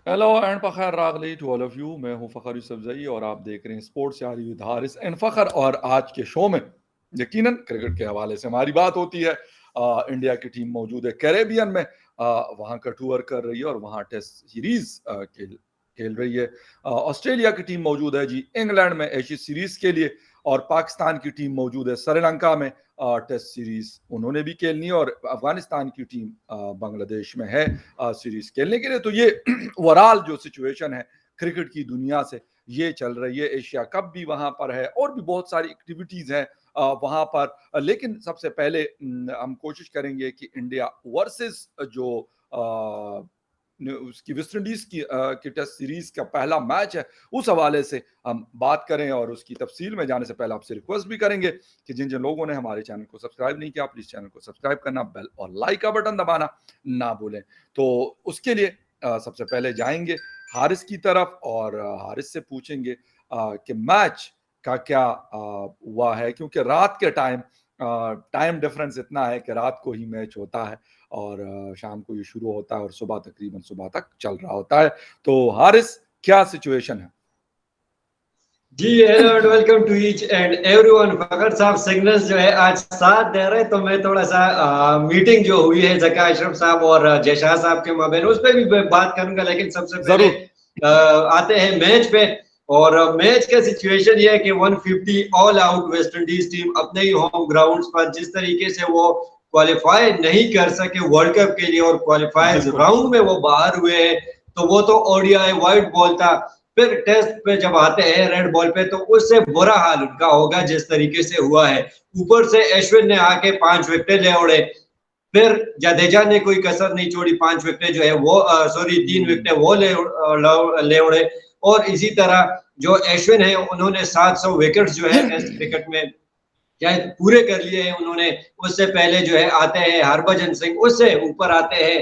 Hello and Fakhar रागली to all of you. मैं हूं फ़खर यूसुफजई और आप देख रहे हैं स्पोर्ट्स यारी विद हारिस एंड फ़खर। और आज के शो में यकीनन क्रिकेट के हवाले से हमारी बात होती है। इंडिया की टीम मौजूद है कैरेबियन में, वहां का टूर कर रही है और वहां टेस्ट सीरीज खेल खेल रही है। ऑस्ट्रेलिया की टीम मौजूद है जी इंग्लैंड में एशिया सीरीज के लिए, और पाकिस्तान की टीम मौजूद है श्रीलंका में टेस्ट सीरीज उन्होंने भी खेलनी है, और अफगानिस्तान की टीम बांग्लादेश में है सीरीज खेलने के लिए। तो ये ओवरऑल जो सिचुएशन है क्रिकेट की दुनिया से ये चल रही है। एशिया कप भी वहां पर है और भी बहुत सारी एक्टिविटीज हैं वहां पर। लेकिन सबसे पहले हम कोशिश करेंगे कि इंडिया वर्सेस जो उसकी वेस्ट इंडीज की टेस्ट सीरीज का पहला मैच है उस हवाले से हम बात करें, और उसकी तफसील में जाने से पहले आपसे रिक्वेस्ट भी करेंगे कि जिन जिन लोगों ने हमारे चैनल को सब्सक्राइब नहीं किया प्लीज चैनल को सब्सक्राइब करना, बेल और लाइक का बटन दबाना ना भूलें। तो उसके लिए सबसे पहले जाएंगे हारिस की तरफ और हारिस से पूछेंगे कि मैच का क्या हुआ है, क्योंकि रात के टाइम डिफरेंस इतना है कि रात को ही मैच होता है और शाम को ये शुरू होता है और सुबह तकरीबन सुबह तक चल रहा होता है। तो हारिस, क्या सिचुएशन है? जी hello and welcome to each and everyone. Fakhar साहब सिग्नल्स जो है आज साथ दे रहे हैं, तो मैं थोड़ा सा मीटिंग जो हुई है जका अशरफ साहब और जयशाह साहब के माबेन उस पर भी बात करूंगा, लेकिन सबसे पहले जरूर। आते हैं मैच पे। और मैच का सिचुएशन ये है कि 150 all out West Indies team अपने ही होम ग्राउंड्स पर जिस तरीके से वो क्वालिफाई नहीं कर सके वर्ल्ड कप के लिए और क्वालिफायर्स बिल्कुल। राउंड में वो बाहर हुए हैं, तो वो तो ओडीआई वाइट बॉल था। फिर टेस्ट पे जब आते हैं रेड बॉल पे, तो उससे बुरा हाल उनका होगा जिस तरीके से हुआ है। ऊपर से अश्विन ने आके 5 विकेट ले उड़े, फिर जडेजा ने कोई कसर नहीं छोड़ी, 5 विकेट जो है वो सॉरी 3 विकेट वो ले उड़े। और इसी तरह जो अश्विन है उन्होंने 700 विकेट जो है टेस्ट क्रिकेट में शायद पूरे कर लिए हैं उन्होंने। उससे पहले जो है आते हैं हरभजन सिंह, उससे ऊपर आते हैं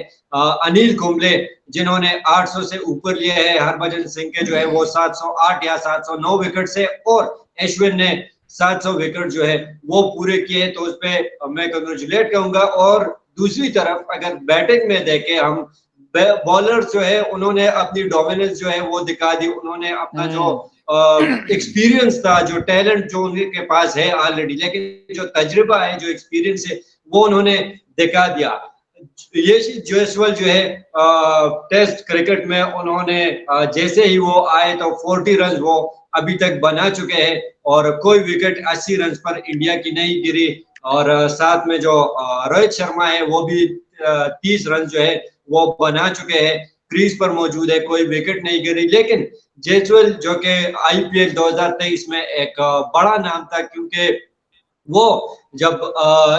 अनिल कुंबले जिन्होंने 800 से ऊपर लिए हैं। हरभजन सिंह के जो है वो 708 या 709 विकेट से, और अश्विन ने 700 विकेट जो है वो पूरे किए, तो उस पर मैं कंग्रेचुलेट कहूंगा। और दूसरी तरफ अगर बैटिंग में देखें हम, बॉलर्स जो है उन्होंने अपनी डोमिनेंस जो है वो दिखा दी। उन्होंने अपना जो हम्म। एक्सपीरियंस था, जो टैलेंट जो उनके पास है ऑलरेडी, लेकिन जो तजुर्बा है, जो एक्सपीरियंस है, वो उन्होंने दिखा दिया। यश जायसवाल जो है टेस्ट क्रिकेट में उन्होंने जैसे ही वो आए तो 40 रन वो अभी तक बना चुके हैं, और कोई विकेट 80 रन पर इंडिया की नहीं गिरी। और साथ में जो रोहित शर्मा है वो भी 30 रन जो है वो बना चुके हैं, क्रीज पर मौजूद है, कोई विकेट नहीं गिरी। लेकिन जेसवाल जो कि आईपीएल 2023 में एक बड़ा नाम था, क्योंकि वो जब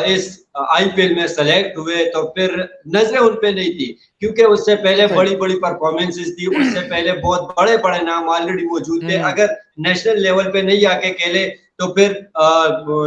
इस आईपीएल में सेलेक्ट हुए तो फिर नजरें उन पे नहीं थी, क्योंकि उससे पहले सही। बड़ी बड़ी परफॉर्मेंसेस थी, उससे पहले बहुत बड़े बड़े नाम ऑलरेडी मौजूद थे। हम्म। अगर नेशनल लेवल पे नहीं आके खेले तो फिर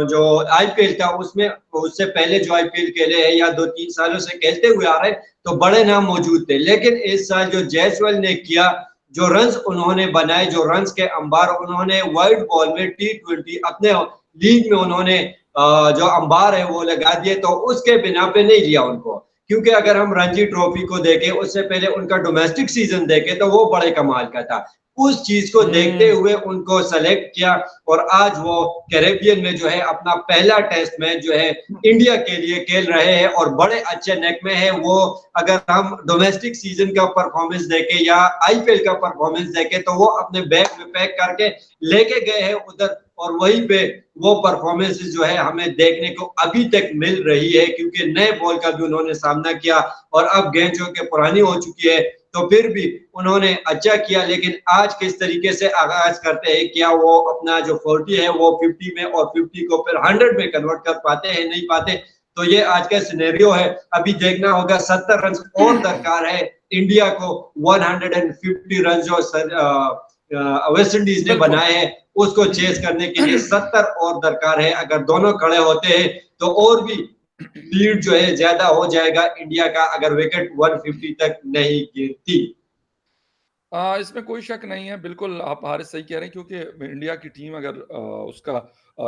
जो आईपीएल था उसमें, उससे पहले जो आईपीएल खेले हैं या 2-3 सालों से खेलते हुए आ रहे, तो बड़े नाम मौजूद थे। लेकिन इस साल जो जायसवाल ने किया, जो रन्स उन्होंने बनाए, जो रन्स के अंबार उन्होंने वाइट बॉल में T20 अपने लीग में उन्होंने जो अंबार है वो लगा दिए, तो उसके बिना पे नहीं लिया उनको। क्योंकि अगर हम रणजी ट्रॉफी को देखें, उससे पहले उनका डोमेस्टिक सीजन देखें, तो वो बड़े कमाल का था। उस चीज को देखते हम्म। हुए उनको सेलेक्ट किया, और आज वो कैरेबियन में जो है अपना पहला टेस्ट मैच जो है इंडिया के लिए खेल रहे हैं, और बड़े अच्छे नेक में है वो। अगर हम डोमेस्टिक सीजन का परफॉर्मेंस देखें या आईपीएल का परफॉर्मेंस देखें, तो वो अपने बैग में पैक करके लेके गए हैं उधर, और वहीं पे वो परफॉर्मेंस जो है हमें देखने को अभी तक मिल रही है, क्योंकि नए बॉल का भी उन्होंने सामना किया, और अब गेंद जो कि पुरानी हो चुकी है, तो फिर भी उन्होंने अच्छा किया। लेकिन आज किस तरीके से आगाज करते हैं, क्या वो अपना जो 40 है वो 50 में, और 50 को फिर 100 में कन्वर्ट कर पाते हैं नहीं पाते, तो ये आज का सिनेरियो है। अभी देखना होगा, 70 रन और दरकार है इंडिया को। 150 रन जो वेस्ट इंडीज ने बिल्कुल। बनाए हैं उसको चेस करने के लिए 70 और दरकार है। अगर दोनों खड़े होते हैं तो और भी लीड जो है ज्यादा हो जाएगा इंडिया का, अगर विकेट 150 तक नहीं गिरती। इसमें कोई शक नहीं है, बिल्कुल आप हारिस सही कह रहे हैं, क्योंकि इंडिया की टीम अगर उसका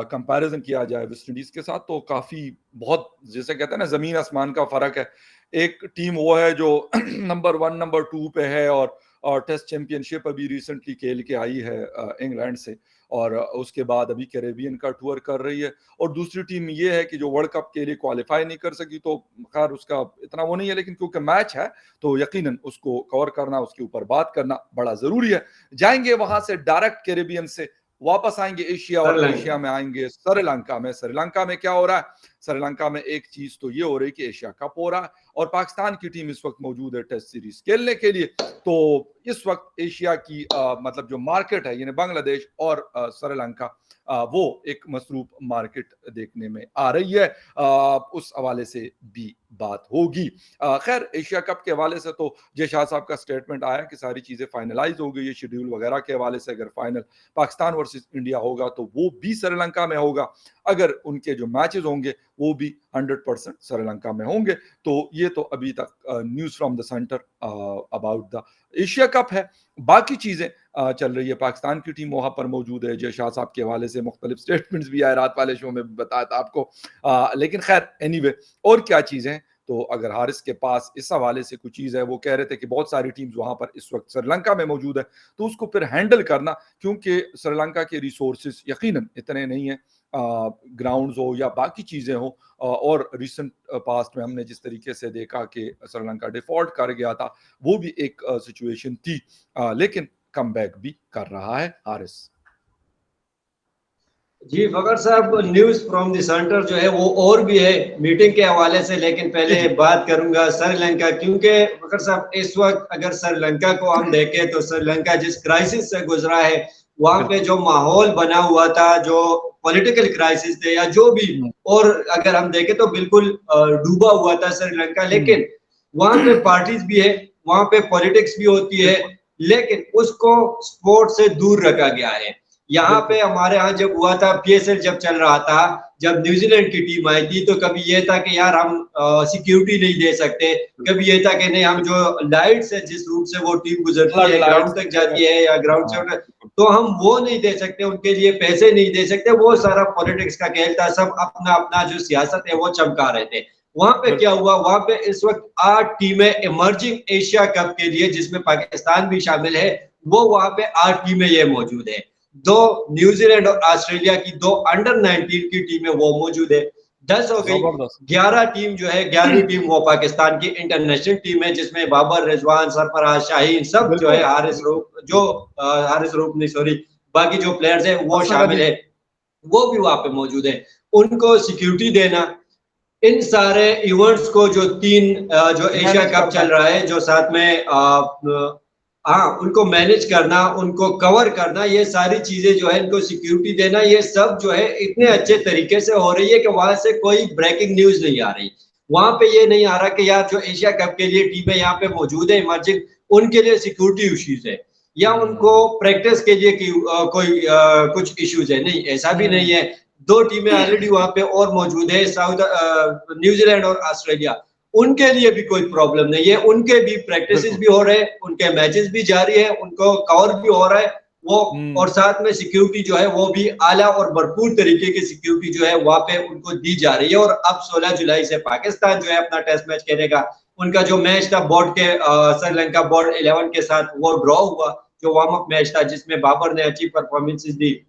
कंपैरिजन किया जाए वेस्ट इंडीज के साथ तो काफी बहुत, जैसे कहते हैं ना, जमीन आसमान का फर्क है। एक टीम वो है जो नंबर 1 नंबर 2 पे है और और टेस्ट चैंपियनशिप अभी रिसेंटली खेल के आई है इंग्लैंड से, और उसके बाद अभी कैरेबियन का टूर कर रही है। और दूसरी टीम ये है कि जो वर्ल्ड कप के लिए क्वालिफाई नहीं कर सकी, तो खैर उसका इतना वो नहीं है, लेकिन क्योंकि मैच है तो यकीनन उसको कवर करना, उसके ऊपर बात करना बड़ा जरूरी है। जाएंगे वहां से डायरेक्ट कैरेबियन से वापस आएंगे एशिया, और एशिया में आएंगे श्रीलंका में। श्रीलंका में क्या हो रहा है? श्रीलंका में एक चीज तो ये हो रही है कि एशिया कप हो रहा है और पाकिस्तान की टीम इस वक्त मौजूद है टेस्ट सीरीज खेलने के लिए। तो इस वक्त एशिया की मतलब जो मार्केट है, यानी बांग्लादेश और श्रीलंका, वो एक मसरूफ मार्केट देखने में आ रही है। उस हवाले से भी बात होगी। खैर, एशिया कप के हवाले से तो जय शाह साहब का स्टेटमेंट आया कि सारी चीजें फाइनलाइज हो गई है। शेड्यूल वगैरह के हवाले से अगर फाइनल पाकिस्तान वर्सेस इंडिया होगा तो वो भी श्रीलंका में होगा। अगर उनके जो मैचेस होंगे वो भी 100% श्रीलंका में होंगे। तो ये तो अभी तक news from the centre about the Asia cup है। बाकी चीजें चल रही है। पाकिस्तान की टीम वहां पर मौजूद है। जय शाह साहब के हवाले से मुख्तलिफ स्टेटमेंट्स भी आए, रात वाले शो में बताया था आपको। लेकिन खैर एनीवे, और क्या चीजें, तो अगर हारिस के पास इस हवाले से कुछ चीज़ है, वो कह रहे थे कि बहुत सारी टीम्स वहां पर इस वक्त श्रीलंका में मौजूद है, तो उसको फिर हैंडल करना, क्योंकि श्रीलंका के रिसोर्सेज यकीनन इतने नहीं है, ग्राउंड्स हो या बाकी चीज़ें हो। और रिसेंट पास्ट में हमने जिस तरीके से देखा कि श्रीलंका डिफॉल्ट कर गया था, वो भी एक सिचुएशन थी, लेकिन कम बैक भी कर रहा है हारिस। जी फकर साहब, न्यूज फ्रॉम द सेंटर जो है वो और भी है मीटिंग के हवाले से, लेकिन पहले बात करूंगा श्रीलंका, क्योंकि फकर साहब इस वक्त अगर श्रीलंका को हम देखें तो श्रीलंका जिस क्राइसिस से गुजरा है, वहां पे जो माहौल बना हुआ था, जो पॉलिटिकल क्राइसिस थे या जो भी, और अगर हम देखें तो बिल्कुल डूबा हुआ था श्रीलंका। लेकिन वहां पे पार्टीज भी है, वहां पे पॉलिटिक्स भी होती है, लेकिन उसको स्पोर्ट से दूर रखा गया है। यहाँ पे हमारे यहाँ जब हुआ था पीएसएल जब चल रहा था, जब न्यूजीलैंड की टीम आई थी, तो कभी ये था कि यार हम सिक्योरिटी नहीं दे सकते, कभी ये था कि नहीं हम जो लाइट से जिस रूट से वो टीम गुजरती है, ग्राउंड तक जाती है या ग्राउंड से, तो हम वो नहीं दे सकते, उनके लिए पैसे नहीं दे सकते। वो सारा पॉलिटिक्स का खेल था, सब अपना अपना जो सियासत है वो चमका रहे थे। वहां पे क्या हुआ, वहां पे इस वक्त 8 टीमें इमर्जिंग एशिया कप के लिए, जिसमें पाकिस्तान भी शामिल है, वो वहां पे 8 टीमें ये मौजूद है। 2 न्यूजीलैंड और ऑस्ट्रेलिया की 2 अंडर 19 की टीमें वो मौजूद है, 10 हो गई। 11 टीम जो है, 11वीं टीम वो पाकिस्तान की इंटरनेशनल टीम है, जिसमें बाबर, रिजवान, सरफराज, शाहीन, सब जो है, हारिस रूप नहीं सॉरी, बाकी जो प्लेयर्स है वो शामिल है, वो भी वहां पे मौजूद है। उनको सिक्योरिटी देना, इन सारे इवेंट्स को, जो 3 जो एशिया कप चल रहा है, जो साथ में उनको मैनेज करना, उनको कवर करना, ये सारी चीजें जो है, इनको सिक्योरिटी देना, ये सब जो है इतने अच्छे तरीके से हो रही है कि वहां से कोई ब्रेकिंग न्यूज नहीं आ रही। वहां पे ये नहीं आ रहा कि यार जो एशिया कप के लिए टीमें यहाँ पे मौजूद है इमर्जिंग, उनके लिए सिक्योरिटी इश्यूज है या उनको प्रैक्टिस के लिए कोई कुछ इश्यूज है। नहीं, ऐसा भी नहीं है। 2 टीमें ऑलरेडी वहां पे और मौजूद है, न्यूजीलैंड और ऑस्ट्रेलिया, उनके लिए भी कोई प्रॉब्लम नहीं है, उनके भी प्रैक्टिस भी हो रहे हैं, उनके मैचेस भी जारी है, उनको कवर भी हो रहा है वो, और साथ में सिक्योरिटी जो है वो भी आला और भरपूर तरीके की सिक्योरिटी जो है वहां पे उनको दी जा रही है। और अब 16 जुलाई से पाकिस्तान जो है अपना टेस्ट मैच खेलेगा। उनका जो मैच था बोर्ड के श्रीलंका बोर्ड 11 के साथ, वो ड्रॉ हुआ, जो वार्म अप मैच था, जिसमें बाबर ने अच्छी परफॉर्मेंसेस दी,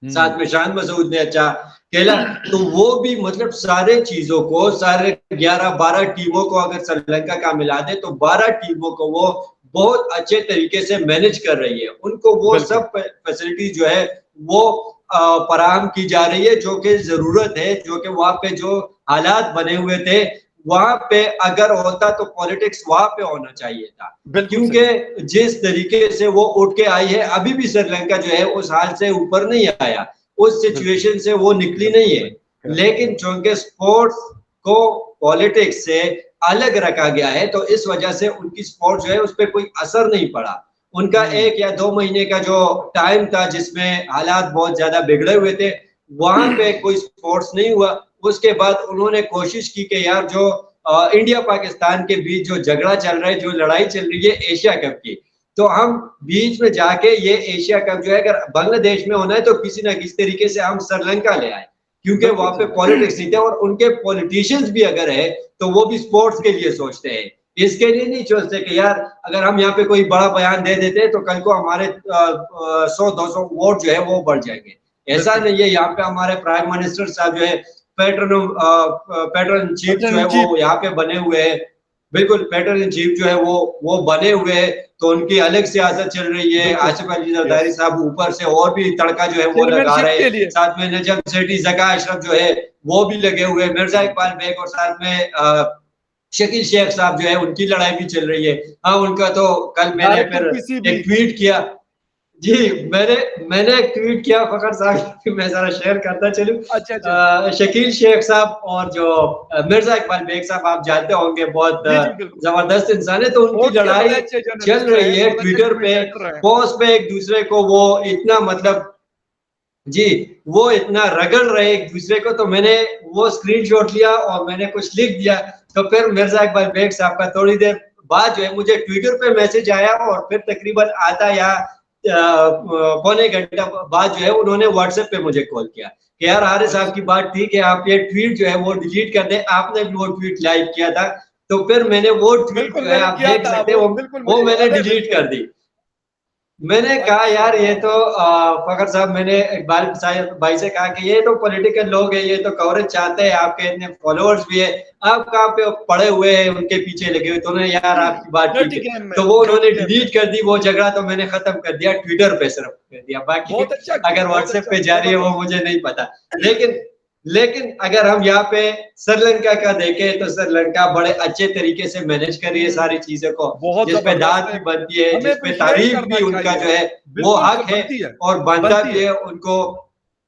साथ में शान मसूद ने अच्छा खेला। तो वो भी मतलब सारे चीजों को, सारे 11-12 टीमों को अगर श्रीलंका का मिला दे तो 12 टीमों को वो बहुत अच्छे तरीके से मैनेज कर रही है। उनको वो सब फैसिलिटी जो है वो फराहम की जा रही है, जो कि जरूरत है, जो कि वहां पे जो हालात बने हुए थे, वहां पे अगर होता तो पॉलिटिक्स वहां पे होना चाहिए था, क्योंकि जिस तरीके से वो उठ के आई है, अभी भी श्रीलंका जो है उस हाल से ऊपर नहीं आया, उस सिचुएशन से वो निकली नहीं है। लेकिन चूंकि स्पोर्ट्स को पॉलिटिक्स से अलग रखा गया है, तो इस वजह से उनकी स्पोर्ट्स जो है उस पर कोई असर नहीं पड़ा। उनका 1 या 2 महीने का जो टाइम था जिसमें हालात बहुत ज्यादा बिगड़े हुए थे, वहां पे कोई स्पोर्ट्स नहीं हुआ। उसके बाद उन्होंने कोशिश की कि यार जो इंडिया पाकिस्तान के बीच जो झगड़ा चल रहा है, जो लड़ाई चल रही है एशिया कप की, तो हम बीच में जाके ये एशिया कप जो है अगर बांग्लादेश में होना है तो किसी ना किसी तरीके से हम श्रीलंका ले आए, क्योंकि वहां पे पॉलिटिक्स नहीं थे। और उनके पॉलिटिशियंस भी अगर है तो वो भी स्पोर्ट्स के लिए सोचते हैं, इसके लिए नहीं सोचते कि यार अगर हम यहाँ पे कोई बड़ा बयान दे देते हैं तो कल को हमारे 100-200 वोट जो है वो बढ़ जाएंगे। ऐसा नहीं है, यहाँ पे हमारे प्राइम मिनिस्टर साहब जो है पैटर्न चीफ जो है वो यहाँ पे बने हुए हैं। बिल्कुल, पैटर्न चीफ जो है वो बने हुए हैं, तो उनकी अलग सियासत चल रही है। आसिफ अली जरदारी साहब ऊपर से और भी तड़का जो है वो लगा रहे हैं, साथ में नजम सेठी, ज़का अशरफ जो है वो भी लगे हुए हैं, मिर्जा इकबाल बेग, और साथ में शकील शेख साहब जो है उनकी लड़ाई भी चल रही है। हाँ, उनका तो कल मैंने फिर एक ट्वीट किया जी, मैंने एक ट्वीट किया फखर साहब, मैं जरा शेयर करता चलूं। शकील शेख साहब और जो मिर्जा इकबाल बेग साहब आप जानते होंगे, बहुत जबरदस्त इंसान है, तो उनकी लड़ाई चल रही है ट्विटर पे, पोस्ट पे एक दूसरे को वो इतना मतलब जी वो इतना रगड़ रहे एक दूसरे को, तो मैंने वो स्क्रीनशॉट लिया और मैंने कुछ लिख दिया। तो फिर मिर्जा इकबाल बेग साहब का थोड़ी देर बाद जो है मुझे ट्विटर पे मैसेज आया, और फिर तकरीबन आधा या पौने घंटा बाद जो है उन्होंने व्हाट्सएप पे मुझे कॉल किया कि यार हारिस साहब की बात ठीक है, आप ये ट्वीट जो है वो डिलीट कर दें, आपने भी वो ट्वीट लाइक किया था। तो फिर मैंने वो ट्वीट जो है आप देख सकते हो वो मैंने डिलीट कर दी। मैंने कहा यार ये तो फखर साहब, मैंने इकबाल भाई से कहा कि ये तो पॉलिटिकल लोग हैं, ये तो कवरेज चाहते हैं, आपके इतने फॉलोअर्स भी है, आप कहाँ पे पड़े हुए हैं उनके पीछे लगे हुए, तो उन्होंने यार आपकी बात ठीक है, तो वो उन्होंने डिलीट कर दी। वो झगड़ा तो मैंने खत्म कर दिया, ट्विटर पे सिर्फ कर दिया, बाकी अगर व्हाट्सएप पे जारी है वो मुझे नहीं पता। लेकिन अगर हम यहाँ पे श्रीलंका का देखें तो श्रीलंका बड़े अच्छे तरीके से मैनेज कर रही है सारी चीजों को, जिसपे दाद भी बनती है, जिसपे तारीफ भी उनका जो है वो हक है और बनता भी है, उनको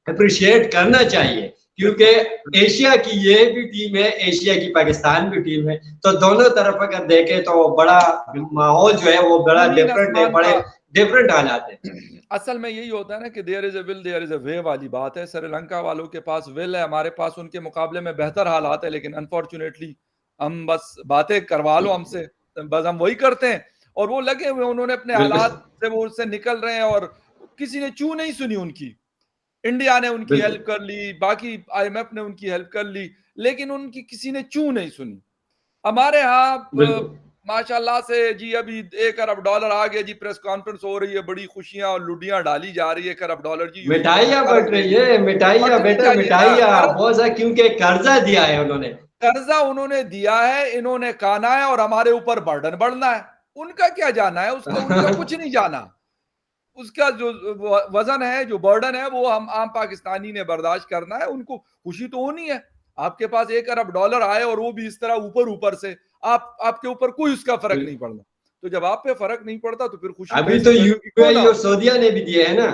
अप्रिशिएट करना चाहिए, क्योंकि एशिया की ये भी टीम है, एशिया की पाकिस्तान भी टीम है, तो दोनों तरफ अगर देखें तो बड़ा माहौल जो है वो बड़ा डिफरेंट है, बड़े डिफरेंट हालात है। असल में यही होता है ना कि there is a will there is a way वाली बात है। श्रीलंका वालों के पास विल है, हमारे पास उनके मुकाबले में बेहतर हालात है, लेकिन अनफॉर्चुनेटली हम बस बातें करवा लो हमसे, बस हम वही करते हैं, और वो लगे हुए उन्होंने अपने हालात से वो उससे निकल रहे हैं, और किसी ने चू नहीं सुनी उनकी। इंडिया ने उनकी हेल्प कर ली, बाकी IMF ने उनकी हेल्प कर ली, लेकिन उनकी किसी ने चू नहीं सुनी। हमारे यहाँ माशाल्लाह से जी अभी $1 अरब आ गया जी, प्रेस कॉन्फ्रेंस हो रही है, बड़ी खुशियां और लुडियां डाली जा रही है, $1 अरब जी, मिठाइयां बट रही है, मिठाइयां बेटा, मिठाइयां बहुत सा, क्योंकि कर्जा दिया है उन्होंने, कर्जा उन्होंने दिया है, इन्होंने खाना है और हमारे ऊपर बर्डन बढ़ना है। उनका क्या जाना है, उसका उनका कुछ नहीं जाना, उसका जो वजन है, जो बर्डन है, वो हम आम पाकिस्तानी ने बर्दाश्त करना है। उनको खुशी तो होनी है, आपके पास $1 अरब आए और वो भी इस तरह ऊपर से, आपके ऊपर कोई उसका फर्क नहीं पड़ना। तो जब आप पे फर्क नहीं पड़ता तो फिर खुशी अभी तो यूएई और सऊदीया ने भी दिए है ना,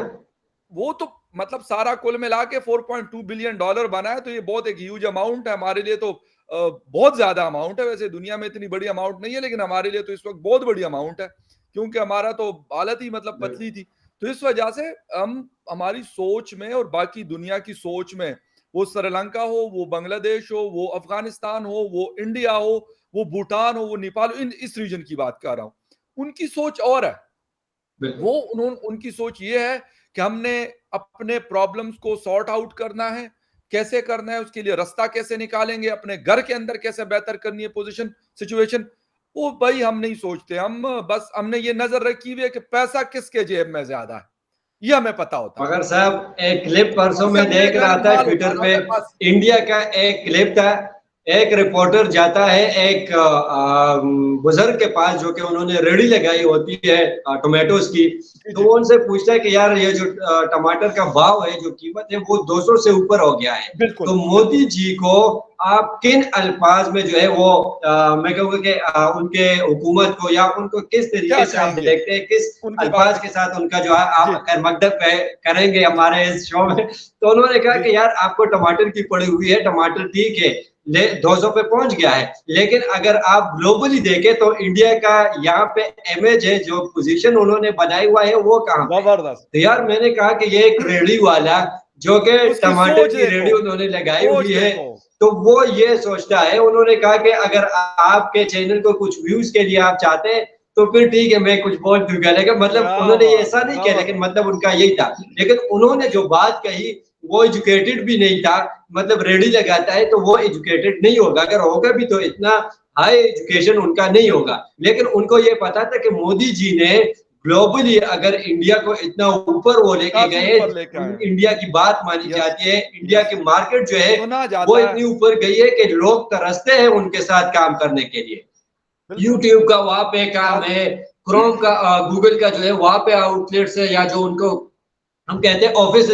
वो तो मतलब सारा कुल मिला के $4.2 बिलियन बना है, तो ये बहुत एक ह्यूज अमाउंट है हमारे लिए, तो बहुत ज्यादा अमाउंट है। वैसे दुनिया में इतनी बड़ी अमाउंट नहीं है, लेकिन हमारे लिए तो इस वक्त बहुत बड़ी अमाउंट है, क्योंकि हमारा तो हालत ही मतलब पतली थी। तो इस वजह से हम हमारी सोच में और बाकी दुनिया की सोच में, वो श्रीलंका हो, वो बांग्लादेश हो, वो अफगानिस्तान हो, वो इंडिया हो, वो भूटान हो, वो नेपाल, इस रीजन की बात कर रहा हूं, उनकी सोच और है। वो उनकी सोच ये है कि हमने अपने प्रॉब्लम्स को सॉर्ट आउट करना है, कैसे करना है, उसके लिए रास्ता कैसे निकालेंगे, अपने घर के अंदर कैसे बेहतर करनी है पोजीशन, सिचुएशन, वो भाई हम नहीं सोचते। हम बस हमने ये नजर रखी हुई है कि पैसा किसके जेब में ज्यादा है, ये हमें पता होता है। मगर साहब एक क्लिप परसों में देख रहा था ट्विटर पे, इंडिया का एक क्लिप था, एक रिपोर्टर जाता है एक बुजुर्ग के पास, जो कि उन्होंने रेडी लगाई होती है टोमेटोज की, तो वो उनसे पूछता है कि यार ये जो टमाटर का भाव है, जो कीमत है, वो 200 से ऊपर हो गया है, तो मोदी जी को आप किन अल्फाज में जो है वो मैं कहूँगा कि उनके हुकूमत को, या उनको किस तरीके से आप देखते हैं, किस अल्फाज के साथ उनका जो है आप मकदब करेंगे हमारे इस शो में। तो उन्होंने कहा कि यार आपको टमाटर की पड़ी हुई है, टमाटर ठीक है 200 पे पहुंच गया है, लेकिन अगर आप ग्लोबली देखें तो इंडिया का यहाँ पे इमेज है, जो पोजीशन उन्होंने बनाई हुआ है, वो कहाँ जबरदस्त। तो यार मैंने कहा कि ये एक रेडी वाला, जो कि टमाटर की रेडी उन्होंने लगाई हुई है, तो वो ये सोचता है, उन्होंने कहा कि अगर आपके चैनल को कुछ व्यूज के लिए आप चाहते हैं तो फिर ठीक है मैं कुछ बोल दूंगा, लेकिन मतलब उन्होंने ये ऐसा नहीं किया, लेकिन मतलब उनका यही था। लेकिन उन्होंने जो बात कही वो एजुकेटेड भी नहीं था, मतलब रेडी लगाता है तो वो एजुकेटेड नहीं होगा, अगर होगा भी तो इतना हाई एजुकेशन उनका नहीं होगा। लेकिन उनको ये पता था कि मोदी जी ने ग्लोबली अगर इंडिया को इतना ऊपर वो लेके काफी गए, ऊपर लेके आए हैं। इंडिया की बात मानी यस, जाती है, इंडिया यस, की मार्केट जो है सुना वो जाता है। इतनी ऊपर गई है कि लोग तरसते हैं उनके साथ काम करने के लिए। बिल्कुल। यूट्यूब का वहां पे काम आज है, क्रोम का, गूगल का जो है वहां पे आउटलेट्स है, या जो उनको हम कहते हैं ऑफिस,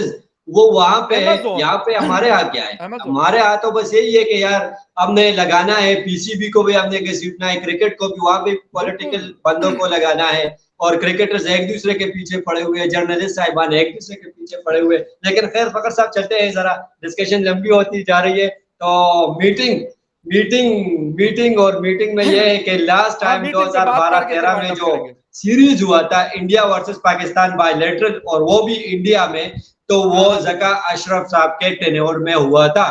वो वहां पे है। अमेज़न, यहाँ पे हमारे यहाँ क्या है, अमेज़न। हमारे यहाँ तो बस यही है कि यार हमने लगाना है, पीसीबी को भी हमने घसीटना है, क्रिकेट को भी वहां पे बिल्कुल। पॉलिटिकल बंदों को लगाना है, और क्रिकेटर्स एक दूसरे के पीछे पड़े हुए हैं, जर्नलिस्ट साहिबान एक दूसरे के पीछे पड़े हुए हैं। लेकिन खैर फकर साहब चलते हैं, जरा डिस्कशन लंबी होती जा रही है। तो मीटिंग मीटिंग मीटिंग और मीटिंग में यह है कि लास्ट हाँ, टाइम मीटिंग पे बात करके फिर 2012-13 में वाइंड अप जो करेंगे। सीरीज हुआ था इंडिया वर्सेस पाकिस्तान बायलैटरल, और वो भी इंडिया में, तो हाँ, वो हाँ, जका बिल्कुल। अशरफ साहब के टेन्योर में हुआ था।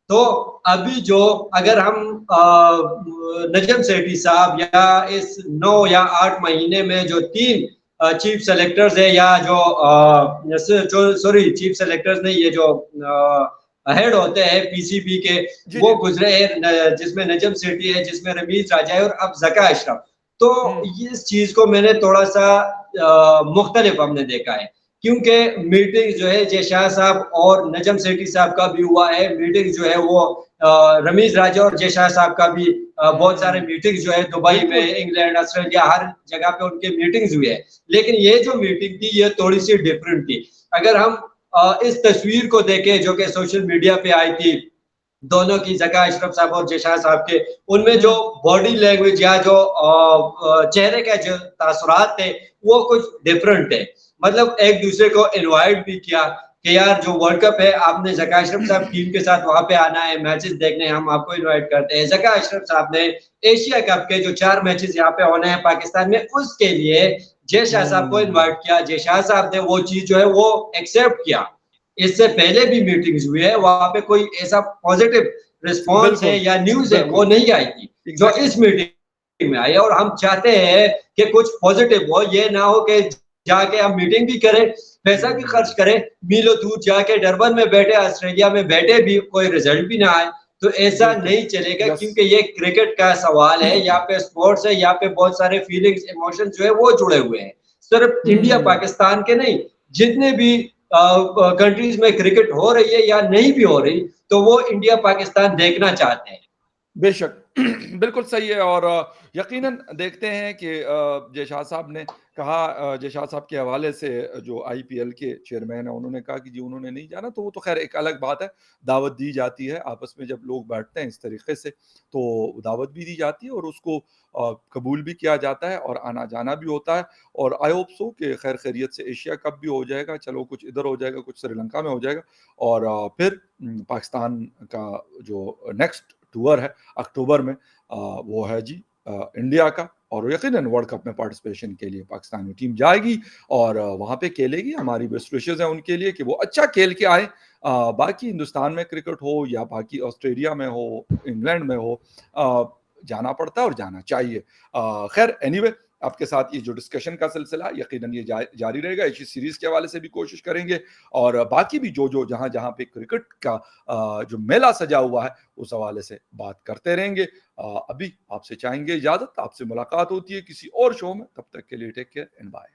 तो अभी जो, अगर हम नजम सेठी साहब या इस 9 या 8 महीने में जो 3 चीफ सेलेक्टर्स है, या जो सॉरी चीफ सेलेक्टर्स नहीं, ये जो हेड होते हैं पीसीबी के, जी, वो जी। गुजरे हैं, जिसमें नजम सेठी है, जिसमें रमीज राजा है, और अब जका अशरफ। तो हुँ, इस चीज को मैंने थोड़ा सा मुख्तलिफ हमने देखा है, क्योंकि मीटिंग जो है जय शाह साहब और नजम सेठी साहब का भी हुआ है, मीटिंग जो है वो रमीज राजा और जय शाह साहब का भी बहुत सारे हुँ, मीटिंग जो है दुबई में, बिल्कुल। इंग्लैंड, ऑस्ट्रेलिया, हर जगह पे उनके मीटिंग्स हुए हैं। लेकिन ये जो मीटिंग थी ये थोड़ी सी डिफरेंट थी। अगर हम इस तस्वीर को देखें जो कि सोशल मीडिया पे आई थी, दोनों की जगह अशरफ साहब और जयशाह साहब के, उनमें जो हुँ, बॉडी लैंग्वेज या जो चेहरे का जो तासुरात थे वो कुछ डिफरेंट थे। मतलब एक दूसरे को इनवाइट भी किया कि यार जो वर्ल्ड कप है, आपने जका अशरफ साहब टीम के साथ वहां पे आना है, मैचेस देखने, हम आपको इनवाइट करते हैं। जका अशरफ साहब ने एशिया कप के जो 4 मैचेस यहाँ पे होने हैं पाकिस्तान में, उसके लिए जय शाह साहब को हुँ, इनवाइट किया। जय शाह साहब ने वो चीज जो है वो एक्सेप्ट किया। इससे पहले भी मीटिंग्स हुई है, वहां पे कोई ऐसा पॉजिटिव रिस्पॉन्स है बिल्कुल, या न्यूज है वो बिल्कुल। नहीं आई थी जो एग्ज़ैक्टली। इस मीटिंग में आई है। और हम चाहते हैं कि कुछ पॉजिटिव हो, ये ना हो कि जाके हम मीटिंग भी करें, पैसा भी खर्च हुँ, करें, मीलों दूर जाके डरबन में बैठे, ऑस्ट्रेलिया में बैठे भी कोई रिजल्ट भी ना आए, तो ऐसा बिल्कुल। नहीं चलेगा, यस। क्योंकि ये क्रिकेट का सवाल है, यहाँ पे स्पोर्ट्स है, यहाँ पे बहुत सारे फीलिंग्स, इमोशन जो है वो जुड़े हुए हैं, सिर्फ इंडिया हुँ। पाकिस्तान के नहीं, जितने भी कंट्रीज में क्रिकेट हो रही है या नहीं भी हो रही, तो वो इंडिया पाकिस्तान देखना चाहते हैं। बेशक, बिल्कुल सही है और यकीनन देखते हैं कि जय शाह साहब ने कहा जय शाह साहब के हवाले से जो आईपीएल के चेयरमैन हैं, उन्होंने कहा कि जी उन्होंने नहीं जाना, तो वो तो ख़ैर एक अलग बात है। दावत दी जाती है, आपस में जब लोग बैठते हैं इस तरीके से, तो दावत भी दी जाती है और उसको कबूल भी किया जाता है और आना-जाना भी होता है और आई होप सो कि खैर खैरियत से एशिया कप भी हो जाएगा, चलो कुछ इधर हो जाएगा, कुछ श्रीलंका में हो जाएगा और फिर पाकिस्तान का जो नेक्स्ट टूर है अक्टूबर में वो है जी इंडिया का और यकीनन वर्ल्ड कप में पार्टिसिपेशन के लिए पाकिस्तानी टीम जाएगी और वहाँ पे खेलेगी। हमारी बेस्ट विशेज़ हैं उनके लिए कि वो अच्छा खेल के आएँ। बाकी हिंदुस्तान में क्रिकेट हो या बाकी ऑस्ट्रेलिया में हो, इंग्लैंड में हो जाना पड़ता है और जाना चाहिए। खैर एनीवे आपके साथ ये जो डिस्कशन का सिलसिला यकीनन ये जारी रहेगा। इसी सीरीज़ के हवाले से भी कोशिश करेंगे और बाकी भी जो जहाँ-जहाँ पे क्रिकेट का जो मेला सजा हुआ है उस हवाले से बात करते रहेंगे। अभी आपसे चाहेंगे इजाज़त, आपसे मुलाकात होती है किसी और शो में, तब तक के लिए टेक केयर एंड बाय।